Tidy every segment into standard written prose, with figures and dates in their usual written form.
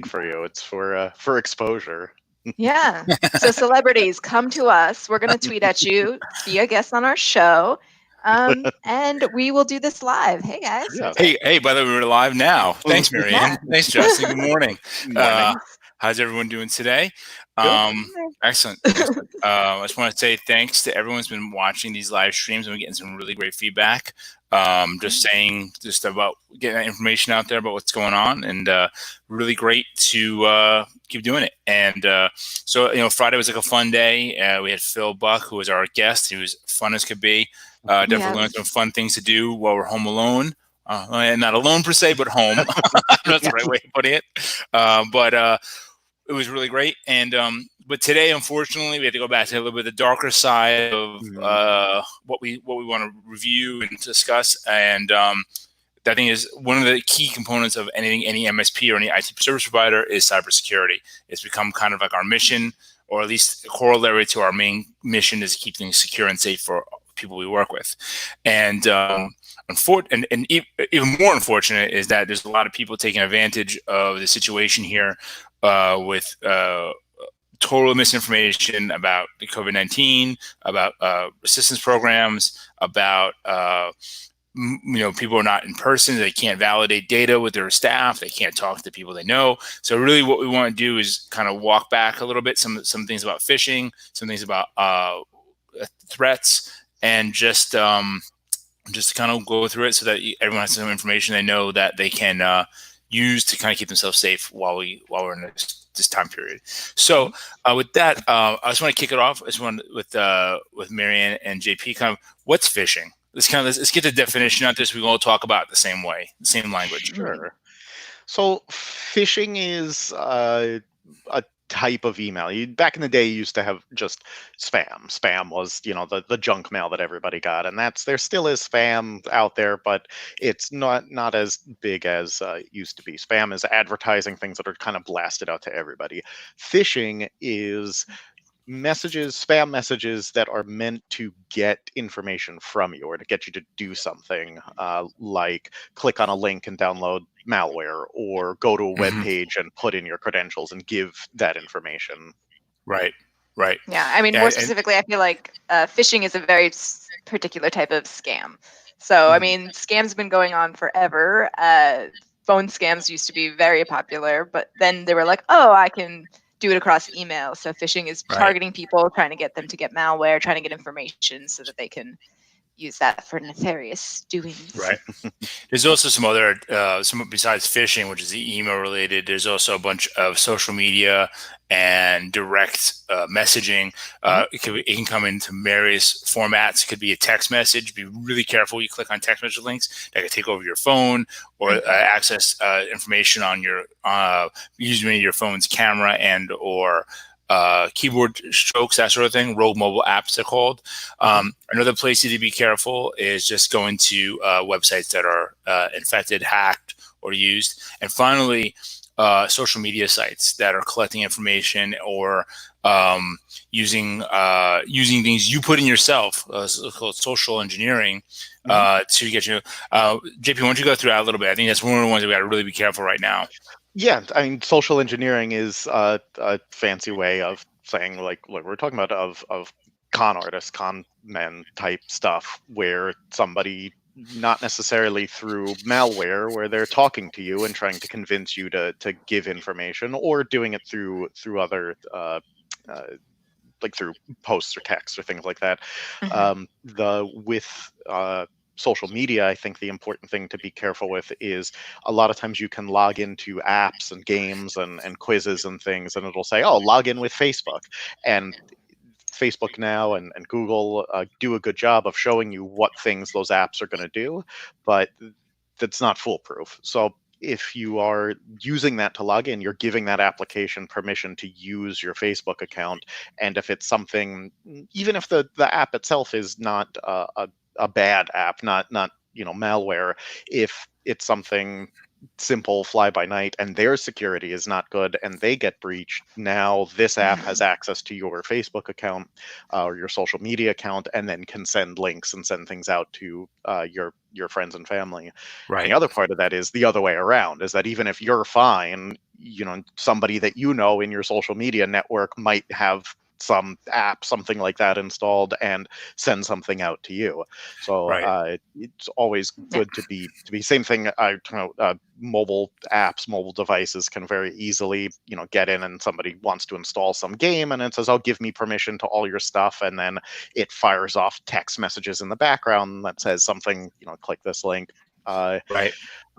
for you. It's for exposure. Yeah. So celebrities, come to us. We're going to tweet at you, be a guest on our show, and we will do this live. Hey guys, Yeah. what's up? Hey, by the way, we're live now. Thanks, Yeah. Marianne. Thanks, Justin. Good morning. Morning. How's everyone doing today? Good. Excellent. Excellent. I just want to say thanks to everyone who's been watching these live streams and we're getting some really great feedback. Just saying just about getting that information out there about what's going on, and really great to keep doing it. And so, Friday was like a fun day. We had Phil Buck, who was our guest. He was fun as could be. Definitely learned some fun things to do while we're home alone. And not alone per se, but home. That's the right way of putting it. But it was really great. And but today, unfortunately, we had to go back to a little bit the darker side of what we want to review and discuss. And I think is one of the key components of any MSP or any IT service provider is cybersecurity. It's become kind of like our mission, or at least a corollary to our main mission, is to keep things secure and safe for people we work with. And even more unfortunate is that there's a lot of people taking advantage of the situation here with total misinformation about the COVID-19, about assistance programs, about people are not in person, they can't validate data with their staff, they can't talk to people they know. So really what we want to do is kind of walk back a little bit, some things about phishing, some things about threats, and just kind of go through it so that everyone has some information they know that they can use to kind of keep themselves safe while we're in this time period. So with that, I just want to kick it off. I just want with Marianne and JP, kind of what's phishing. Let's get the definition out there so we can all talk about it the same way, the same language. Sure. So phishing is a type of email. Back in the day, you used to have just spam. Spam was, the junk mail that everybody got, and there still is spam out there, but it's not as big as it used to be. Spam is advertising things that are kind of blasted out to everybody. Phishing is spam messages that are meant to get information from you or to get you to do something, like click on a link and download malware, or go to a web page and put in your credentials and give that information. Right. Yeah, I mean, more specifically, I feel like phishing is a very particular type of scam. So, I mean, scams have been going on forever. Phone scams used to be very popular, but then they were like, oh, I can do it across email. So phishing is targeting people, trying to get them to get malware, trying to get information so that they can use that for nefarious doings. Right. There's also some other, besides phishing, which is the email related, there's also a bunch of social media and direct messaging. It can come into various formats. It could be a text message. Be really careful. You click on text message links that could take over your phone or access information on your using your phone's camera and or keyboard strokes, that sort of thing. Rogue mobile apps, they're called. Another place you need to be careful is just going to websites that are infected, hacked, or used. And finally, social media sites that are collecting information or using things you put in yourself, called social engineering, to get you. JP, why don't you go through that a little bit? I think that's one of the ones that we got to really be careful right now. Yeah, I mean, social engineering is a fancy way of saying, like we're talking about, of con artists, con men type stuff, where somebody, not necessarily through malware, where they're talking to you and trying to convince you to give information, or doing it through other like through posts or texts or things like that. With social media, I think the important thing to be careful with is a lot of times you can log into apps and games and quizzes and things, and it'll say, oh, log in with Facebook. And Facebook now and Google do a good job of showing you what things those apps are going to do, but that's not foolproof. So if you are using that to log in, you're giving that application permission to use your Facebook account. And if it's something, even if the app itself is not a bad app, not malware, if it's something simple fly by night and their security is not good and they get breached, now this app has access to your Facebook account or your social media account, and then can send links and send things out to your friends and family. Right. And the other part of that is the other way around, is that even if you're fine, somebody that in your social media network might have some app, something like that installed, and send something out to you. So it's always good to be same thing. Mobile apps, mobile devices can very easily get in, and somebody wants to install some game and it says, "Oh, give me permission to all your stuff," and then it fires off text messages in the background that says something, click this link.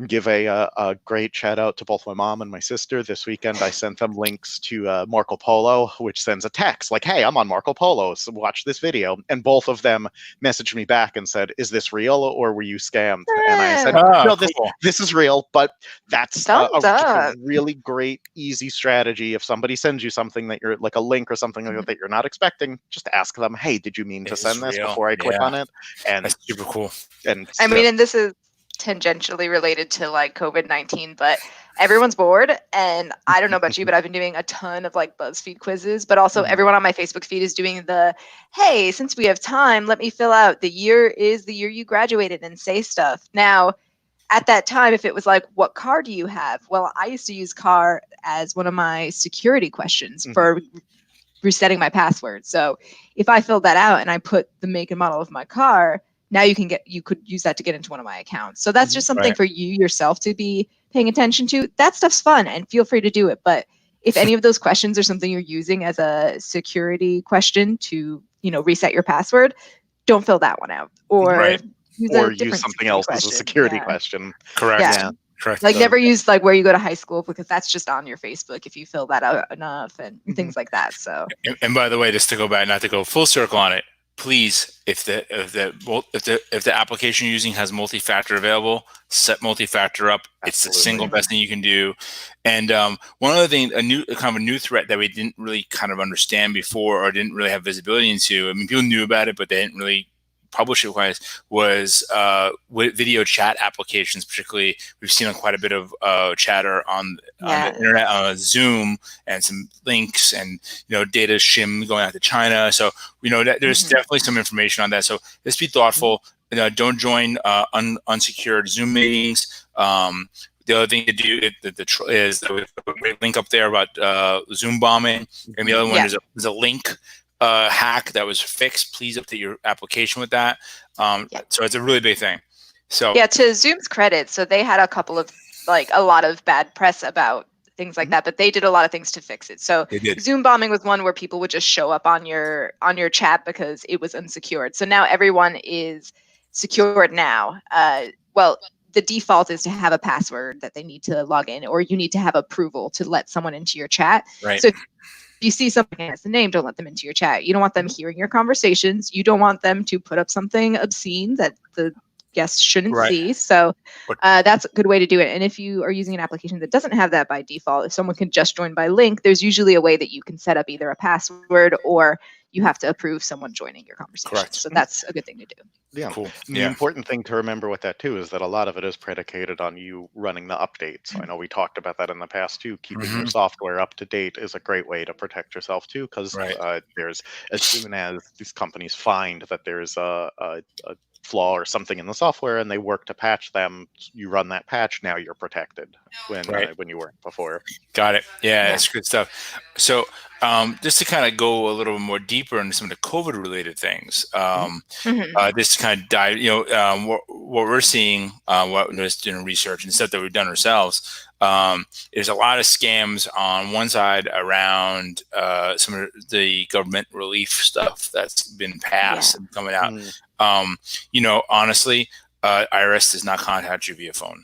Give a great shout out to both my mom and my sister. This weekend, I sent them links to Marco Polo, which sends a text like, "Hey, I'm on Marco Polo, so watch this video." And both of them messaged me back and said, "Is this real or were you scammed?" And I said, "No, this is real." But that's just a really great, easy strategy. If somebody sends you something that you're like a link or something like that you're not expecting, just ask them, "Hey, did you mean to send this?" before I click on it. And that's super cool. And I mean, and this is tangentially related to like COVID-19, but everyone's bored, and I don't know about you, but I've been doing a ton of like BuzzFeed quizzes, but also everyone on my Facebook feed is doing the, "Hey, since we have time, let me fill out the year is the year you graduated and say stuff." Now, at that time, if it was like, "What car do you have?" Well, I used to use car as one of my security questions for resetting my password. So if I filled that out and I put the make and model of my car, now you could use that to get into one of my accounts. So that's just something for you yourself to be paying attention to. That stuff's fun, and feel free to do it. But if any of those questions are something you're using as a security question to, reset your password, don't fill that one out. Or use something else as a security question. Correct. Yeah. Correct. Like never use like where you go to high school, because that's just on your Facebook if you fill that out enough and things like that. So and by the way, just to go back, not to go full circle on it, please, if the application you're using has multi-factor available, set multi-factor up. Absolutely. It's the single best thing you can do. And one other thing, a new threat that we didn't really kind of understand before or didn't really have visibility into. I mean, people knew about it, but they didn't really publish it was video chat applications. Particularly, we've seen quite a bit of chatter on the internet, on Zoom, and some links and data shim going out to China. So there's definitely some information on that. So just be thoughtful. Don't join unsecured Zoom meetings. The other thing to do is a great link up there about Zoom bombing, and the other one is a link hack that was fixed. Please update your application with that. So it's a really big thing. So to Zoom's credit, so they had a lot of bad press about things like that, but they did a lot of things to fix it. So Zoom bombing was one where people would just show up on your chat because it was unsecured. So now everyone is secured now. Well, the default is to have a password that they need to log in, or you need to have approval to let someone into your chat. Right. So if you see something as the name, don't let them into your chat. You don't want them hearing your conversations. You don't want them to put up something obscene that the guests shouldn't see. So that's a good way to do it. And if you are using an application that doesn't have that by default, if someone can just join by link, there's usually a way that you can set up either a password or you have to approve someone joining your conversation. Correct. So that's a good thing to do. Yeah. Cool. And the important thing to remember with that too is that a lot of it is predicated on you running the updates. So I know we talked about that in the past too. Keeping your software up to date is a great way to protect yourself too, because there's, as soon as these companies find that there's a flaw or something in the software and they work to patch them, you run that patch, now you're protected when you weren't before. Got it. Yeah, that's good stuff. So just to kind of go a little more deeper into some of the COVID related things, this kind of dive, what we're seeing, what we're just doing research and stuff that we've done ourselves. There's a lot of scams on one side around some of the government relief stuff that's been passed and coming out. Honestly, IRS does not contact you via phone.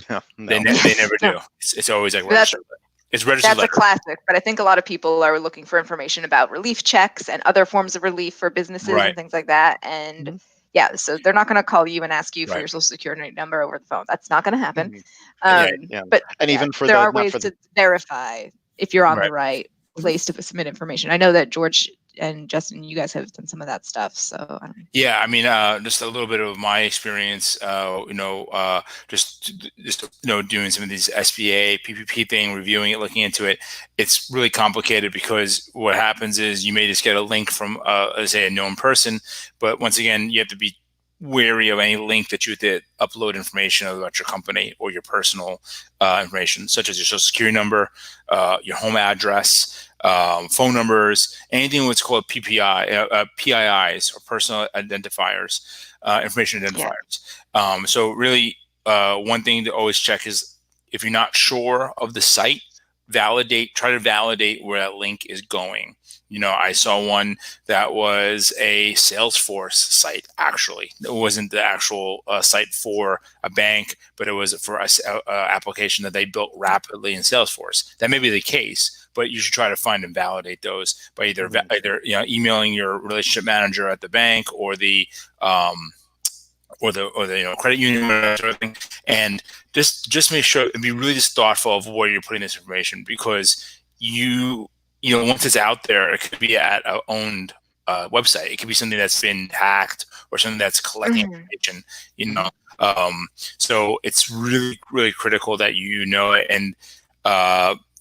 No. They never do. It's always like registered. It's registered. That's a classic, but I think a lot of people are looking for information about relief checks and other forms of relief for businesses and things like that. And so they're not going to call you and ask you for your social security number over the phone. That's not going to happen. But even for there are ways to verify if you're on the right place to submit information. I know that George and Justin, you guys have done some of that stuff. So I don't know. Yeah, I mean, just a little bit of my experience. Just doing some of these SBA PPP thing, reviewing it, looking into it. It's really complicated because what happens is you may just get a link from, say, a known person, but once again, you have to be wary of any link that you did upload information about your company or your personal information, such as your social security number, your home address, phone numbers, anything what's called PIIs, or personal identifiers, information identifiers. So really, one thing to always check is, if you're not sure of the site, try to validate where that link is going. I saw one that was a Salesforce site. Actually, it wasn't the actual site for a bank, but it was for a application that they built rapidly in Salesforce. That may be the case, but you should try to find and validate those by either emailing your relationship manager at the bank, or the credit union, or sort of thing. And just make sure and be really just thoughtful of where you're putting this information, because once it's out there, it could be at an owned website. It could be something that's been hacked, or something that's collecting information. So it's really, really critical that you know it. And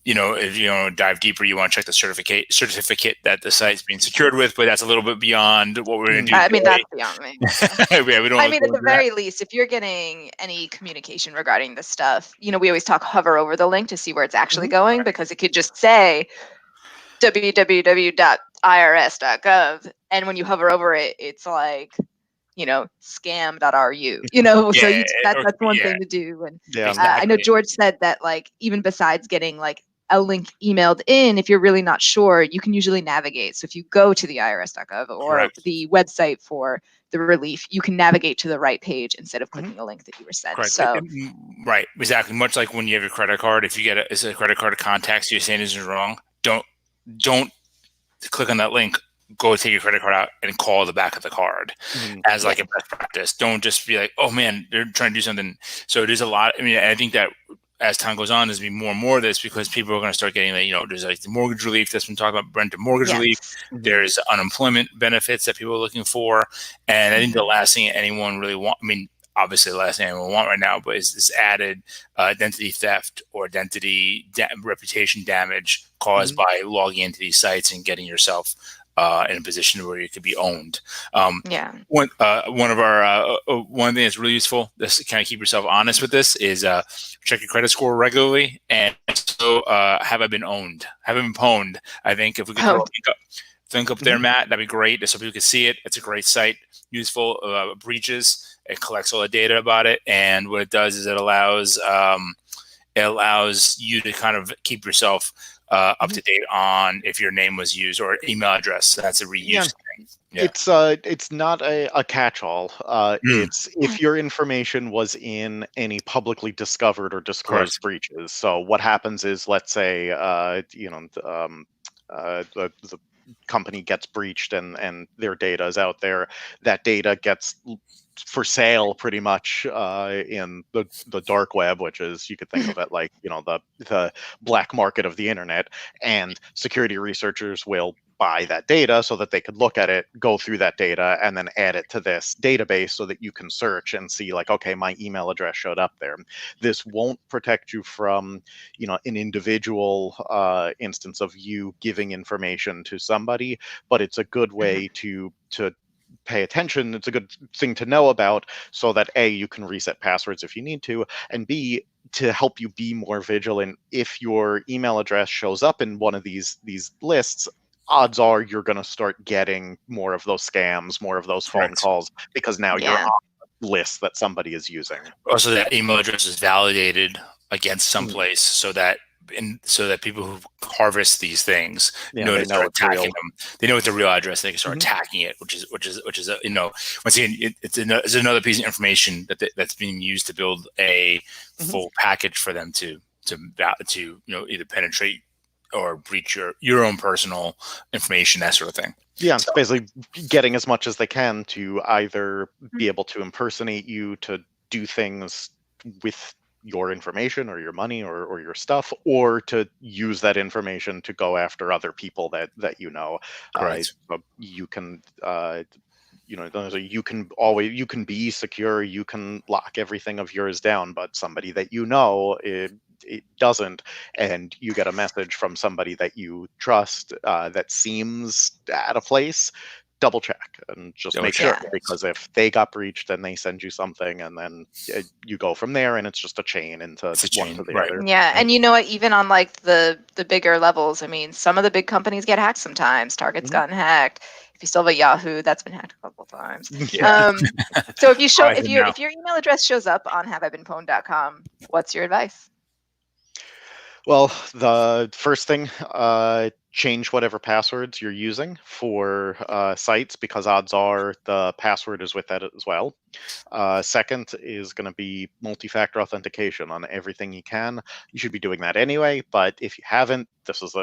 if you want to dive deeper, you want to check the certificate that the site's being secured with. But that's a little bit beyond what we're going to do. I mean, that's beyond me. Yeah, we don't. I mean, at the very least, if you're getting any communication regarding this stuff, we always talk hover over the link to see where it's actually going, because it could just say www.irs.gov, and when you hover over it, it's like scam.ru. So that's one thing to do. And I know George said that, like, even besides getting like a link emailed in, if you're really not sure, you can usually navigate. So if you go to the irs.gov or the website for the relief, you can navigate to the right page instead of clicking a link that you were sent. So right, exactly. Much like when you have your credit card, if you get a credit card contacts you saying this is wrong, don't click on that link. Go take your credit card out and call the back of the card as like a best practice. Don't just be like, oh man, they're trying to do something. So there's a lot. I mean, I think that as time goes on, there's going to be more and more of this, because people are going to start getting there's like the mortgage relief that's been talked about, rent to mortgage relief. There's unemployment benefits that people are looking for. And I think the last thing anyone really obviously the last thing anyone want right now, but is this added identity theft or identity reputation damage caused by logging into these sites and getting yourself in a position where you could be owned. One thing that's really useful, this kind of keep yourself honest with this, is check your credit score regularly, and so have I been owned? Have I been pwned? I think if we could throw a link up there, Matt, that'd be great, just so people can see it. It's a great site, useful. Breaches, it collects all the data about it, and what it does is it allows you to kind of keep yourself up to date on if your name was used or email address. That's a reuse thing. It's not a catch-all. It's if your information was in any publicly discovered or disclosed breaches. So what happens is, let's say the company gets breached and their data is out there. That data gets for sale pretty much in the dark web, which is, you could think of it like the black market of the internet, and security researchers will buy that data so that they could look at it, go through that data, and then add it to this database so that you can search and see, like, okay, my email address showed up there. This won't protect you from an individual instance of you giving information to somebody, but it's a good way to pay attention. It's a good thing to know about, so that A, you can reset passwords if you need to, and B, to help you be more vigilant. If your email address shows up in one of these lists, odds are you're going to start getting more of those scams, more of those phone calls, because now you're on the list that somebody is using. Also, that email address is validated against someplace, so that people who harvest these things know to start attacking them. They know it's a real address. They can start attacking it, which is once again, it's another piece of information that's being used to build a full package for them to either penetrate or breach your own personal information, that sort of thing. Yeah, it's basically getting as much as they can to either be able to impersonate you, to do things with your information or your money or your stuff, or to use that information to go after other people that Correct. You can you can be secure, you can lock everything of yours down, but somebody that it doesn't, and you get a message from somebody that you trust that seems at a place, double check and just Double make check. sure, because if they got breached, then they send you something, and then you go from there, and it's just a chain into It's a one chain, to the right? other. Yeah, and you know what? Even on like the bigger levels, I mean, some of the big companies get hacked sometimes. Target's gotten hacked. If you still have a Yahoo, that's been hacked a couple of times. Yeah. So if you show Right if your now. if your email address shows up on haveibeenpwned.com, what's your advice? Well, the first thing, change whatever passwords you're using for sites, because odds are the password is with that as well. Second is going to be multi-factor authentication on everything you can. You should be doing that anyway, but if you haven't, this is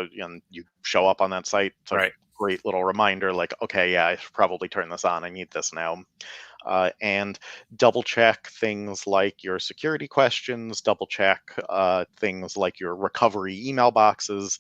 you show up on that site. It's a Right. great little reminder, like, okay, yeah, I should probably turn this on. I need this now. And double check things like your security questions, double check things like your recovery email boxes.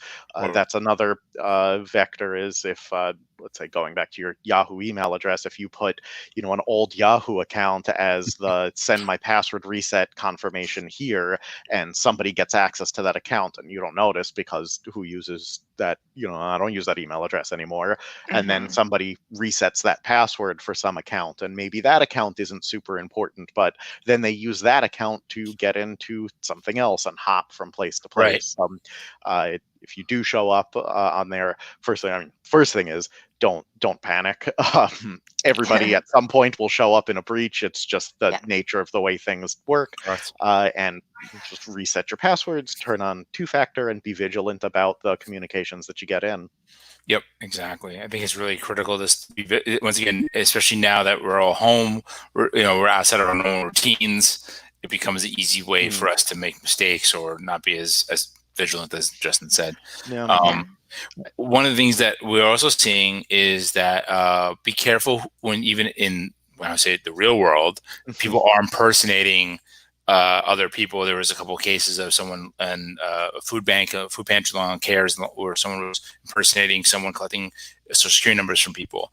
That's another vector, is if, let's say, going back to your Yahoo email address, if you put, an old Yahoo account as the send my password reset confirmation here, and somebody gets access to that account and you don't notice because who uses that, I don't use that email address anymore. And then somebody resets that password for some account, and maybe that account isn't super important, but then they use that account to get into something else and hop from place to Right. place. If you do show up on there, first thing is don't panic. Everybody at some point will show up in a breach. It's just the nature of the way things work. Correct. And just reset your passwords, turn on two-factor, and be vigilant about the communications that you get in. Yep, exactly. I think it's really critical this to be, once again, especially now that we're all home, we're outside of our normal routines. It becomes an easy way for us to make mistakes or not be as vigilant as Justin said. One of the things that we're also seeing is that be careful when I say the real world, people are impersonating other people. There was a couple of cases of someone in a food pantry on CARES, where someone was impersonating someone collecting social security numbers from people.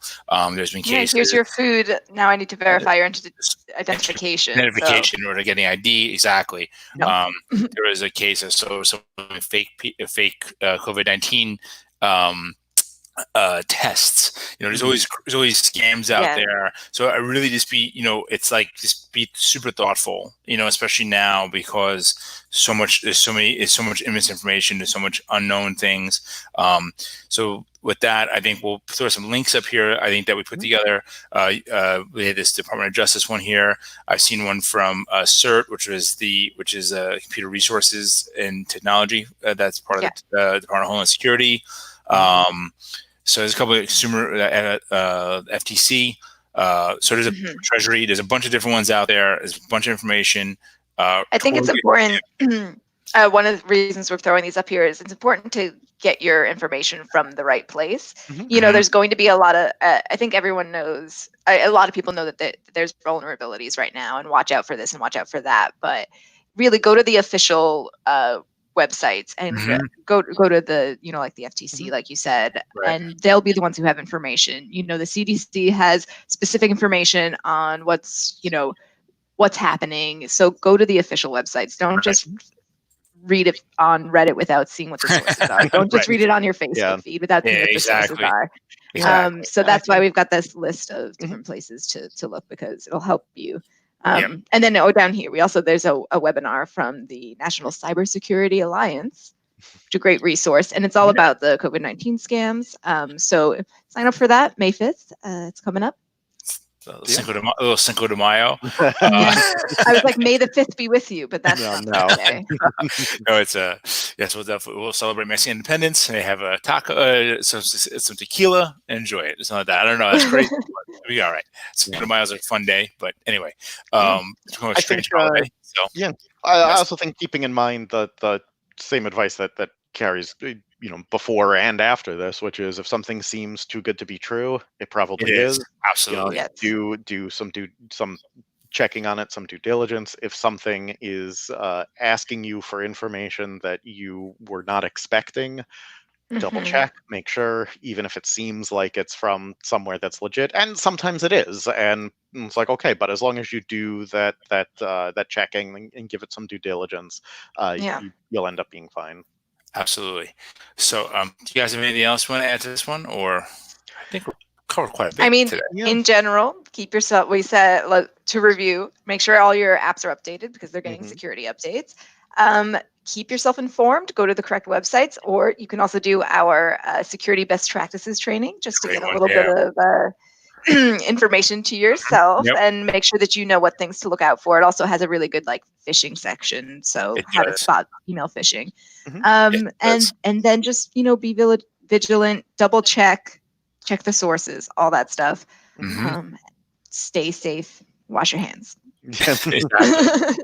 There's been cases. Here's your food. Now I need to verify your identification. Identification, or getting ID. Exactly. No. There was a case of someone fake COVID-19 tests. There's always scams out there. So I really just it's like just be super thoughtful, especially now, because there's so much misinformation, there's so much unknown things. So with that, I think we'll throw some links up here. I think that we put together. We had this Department of Justice one here. I've seen one from CERT, which is Computer Resources and Technology. That's part of the Department of Homeland Security. So there's a couple of consumer FTC. So there's a Treasury. There's a bunch of different ones out there. There's a bunch of information. I think it's important. One of the reasons we're throwing these up here is it's important to get your information from the right place. There's going to be a lot of, I think everyone knows, a lot of people know that there's vulnerabilities right now, and watch out for this and watch out for that. But really go to the official websites and go to the, like the FTC, like you said, and they'll be the ones who have information. The CDC has specific information on what's happening. So go to the official websites. Don't just read it on Reddit without seeing what the sources are. Don't just read it on your Facebook feed without seeing what the sources are. So that's why we've got this list of different places to look, because it'll help you. And then down here, there's a webinar from the National Cybersecurity Alliance, which is a great resource, and it's all about the COVID-19 scams. So sign up for that May 5th. It's coming up. A little Cinco de Mayo. I was like, May the 5th be with you, but that's not okay. No, it's we'll celebrate Mexican independence. They have a taco, some tequila, and enjoy it. It's not that. I don't know. That's crazy. It'll be all right. Cinco de Mayo is a fun day, but anyway, it's kind of a strange holiday. So I also think, keeping in mind the same advice that carries before and after this, which is, if something seems too good to be true, it probably is. Absolutely. Do some checking on it, some due diligence. If something is asking you for information that you were not expecting, double check, make sure, even if it seems like it's from somewhere that's legit, and sometimes it is, and it's like, okay, but as long as you do that checking and give it some due diligence, you'll end up being fine. Absolutely. So, do you guys have anything else you want to add to this one, or? I think we're covered quite a bit I mean, today. Yeah. in general, keep yourself, we said to review, make sure all your apps are updated because they're getting security updates. Keep yourself informed, go to the correct websites, or you can also do our security best practices training just to Great get a one, little bit of information to yourself Yep. and make sure that you know what things to look out for. It also has a really good like phishing section, so It how to does. spot email phishing. It does. And then just be vigilant, double check the sources, all that stuff. Mhm. Stay safe, wash your hands. Exactly.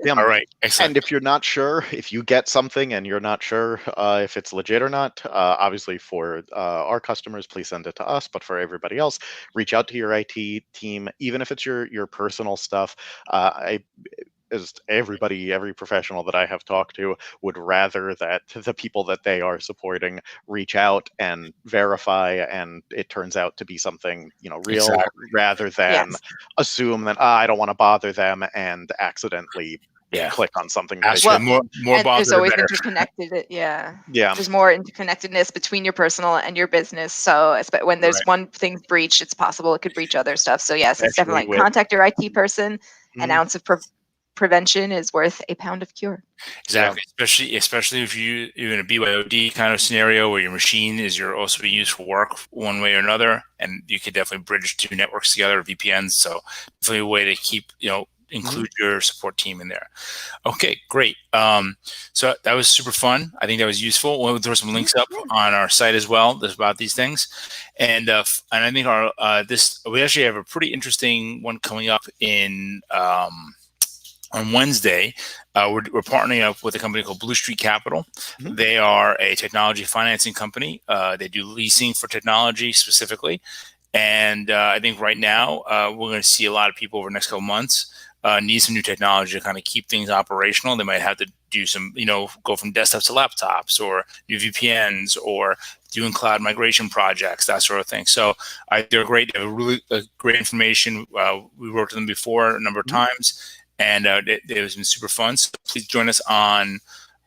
Yeah. All right. Excellent. And if you're not sure, if you get something and you're not sure if it's legit or not, obviously for our customers, please send it to us. But for everybody else, reach out to your IT team, even if it's your personal stuff. I As every professional that I have talked to would rather that the people that they are supporting reach out and verify, and it turns out to be something real, Exactly. rather than Yes. assume that I don't want to bother them and accidentally Yeah. click on something that they Absolutely. shouldn't. More And there's bother the always better. yeah. Yeah. There's more interconnectedness between your personal and your business. So when there's Right. one thing breached, it's possible it could breach other stuff. So yes, it's Especially definitely with contact your IT person. An Mhm. ounce of prevention is worth a pound of cure. Yeah. exactly, especially if you're in a BYOD kind of scenario where your machine is also being used for work one way or another, and you could definitely bridge two networks together, VPNs. So definitely a way to keep include your support team in there. Okay, great. So that was super fun. I think that was useful. We'll throw some links up on our site as well about these things, and I think our we actually have a pretty interesting one coming up in. On Wednesday, we're partnering up with a company called Blue Street Capital. Mhm. They are a technology financing company. They do leasing for technology specifically. And I think right now we're going to see a lot of people over the next couple months need some new technology to kind of keep things operational. They might have to do some, go from desktops to laptops, or new VPNs, or doing cloud migration projects, that sort of thing. So they're great. They have really great information. We worked with them before a number of times, and it has been super fun. So please join us on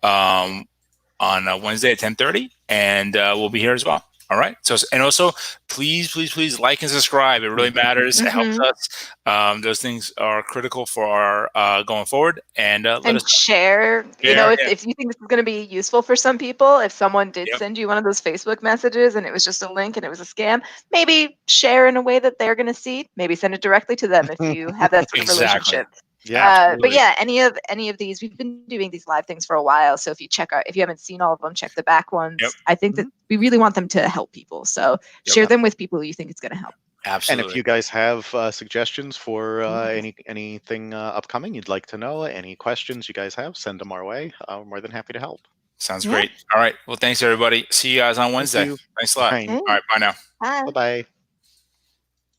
Wednesday at 10:30, and we'll be here as well. All right. So, and also, please like and subscribe. It really matters. It helps us. Those things are critical for our going forward. And let us And share, share. if you think this is going to be useful for some people, if someone did Yep. send you one of those Facebook messages and it was just a link and it was a scam, maybe share in a way that they're going to see. Maybe send it directly to them if you have that sort of Exactly. relationship. Yeah. But yeah, any of these, we've been doing these live things for a while. So if you haven't seen all of them, check the back ones. Yep. I think that we really want them to help people. So share them with people you think it's going to help. And if Absolutely. you guys have suggestions for anything upcoming you'd like to know, any questions you guys have, send them our way. We're more than happy to help. Sounds Yeah. great. All right. Well, thanks everybody. See you guys on Thank Wednesday. you. Thanks a lot. Fine. All right. Bye now. Bye. Bye-bye.